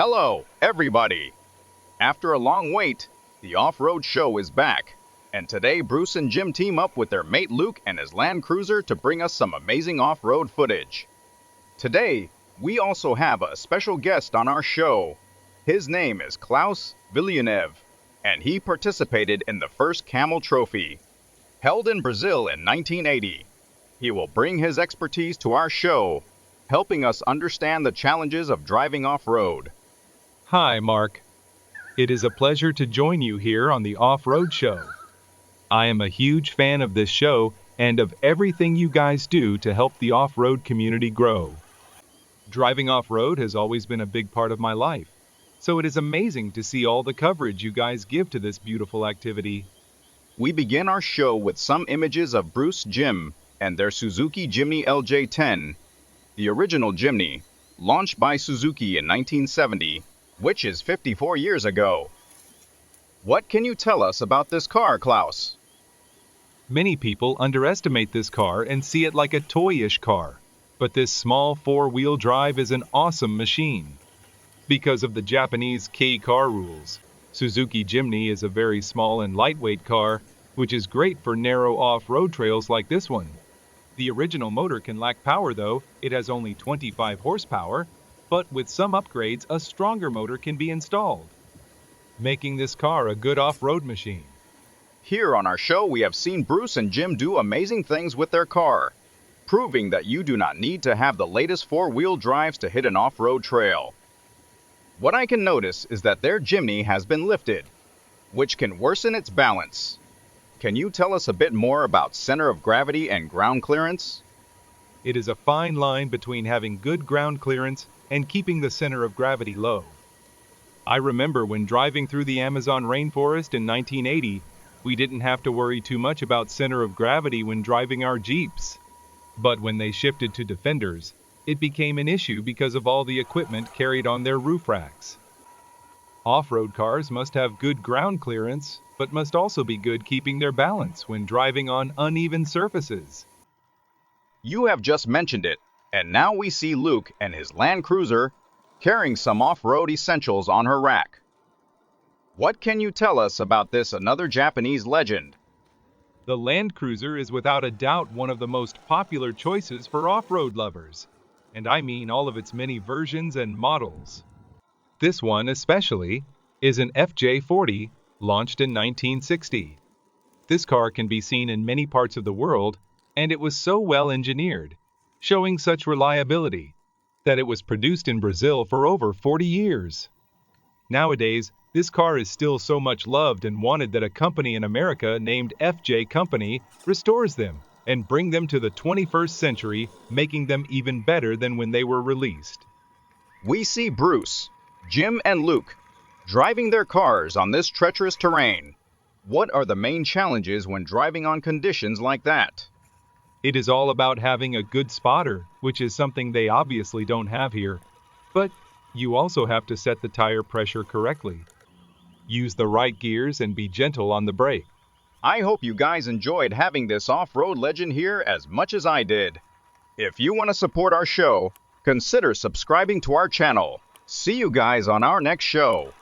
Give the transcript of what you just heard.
Hello, everybody! After a long wait, the off-road show is back, and today Bruce and Jim team up with their mate Luke and his Land Cruiser to bring us some amazing off-road footage. Today, we also have a special guest on our show. His name is Klaus Villeneuve, and he participated in the first Camel Trophy, held in Brazil in 1980. He will bring his expertise to our show, helping us understand the challenges of driving off-road. Hi, Mark. It is a pleasure to join you here on the Off-Road Show. I am a huge fan of this show and of everything you guys do to help the off-road community grow. Driving off-road has always been a big part of my life, so it is amazing to see all the coverage you guys give to this beautiful activity. We begin our show with some images of Bruce Jim and their Suzuki Jimny LJ10, the original Jimny, launched by Suzuki in 1970, which is 54 years ago. What can you tell us about this car, Klaus? Many people underestimate this car and see it like a toy-ish car, but this small four-wheel drive is an awesome machine. Because of the Japanese K-car rules, Suzuki Jimny is a very small and lightweight car, which is great for narrow off-road trails like this one. The original motor can lack power though, it has only 25 horsepower, but with some upgrades a stronger motor can be installed, making this car a good off-road machine. Here on our show we have seen Bruce and Jim do amazing things with their car, proving that you do not need to have the latest four-wheel drives to hit an off-road trail. What I can notice is that their Jimny has been lifted, which can worsen its balance. Can you tell us a bit more about center of gravity and ground clearance? It is a fine line between having good ground clearance and keeping the center of gravity low. I remember when driving through the Amazon rainforest in 1980, we didn't have to worry too much about center of gravity when driving our Jeeps. But when they shifted to Defenders, it became an issue because of all the equipment carried on their roof racks. Off-road cars must have good ground clearance, but must also be good keeping their balance when driving on uneven surfaces. You have just mentioned it, and now we see Luke and his Land Cruiser carrying some off-road essentials on her rack. What can you tell us about this another Japanese legend? The Land Cruiser is without a doubt one of the most popular choices for off-road lovers, and I mean all of its many versions and models. This one especially is an FJ40 launched in 1960. This car can be seen in many parts of the world, and it was so well engineered, showing such reliability, that it was produced in Brazil for over 40 years. Nowadays, this car is still so much loved and wanted that a company in America named FJ Company restores them and bring them to the 21st century, making them even better than when they were released. We see Bruce, Jim, and Luke driving their cars on this treacherous terrain. What are the main challenges when driving on conditions like that? It is all about having a good spotter, which is something they obviously don't have here. But you also have to set the tire pressure correctly. Use the right gears and be gentle on the brake. I hope you guys enjoyed having this off-road legend here as much as I did. If you want to support our show, consider subscribing to our channel. See you guys on our next show.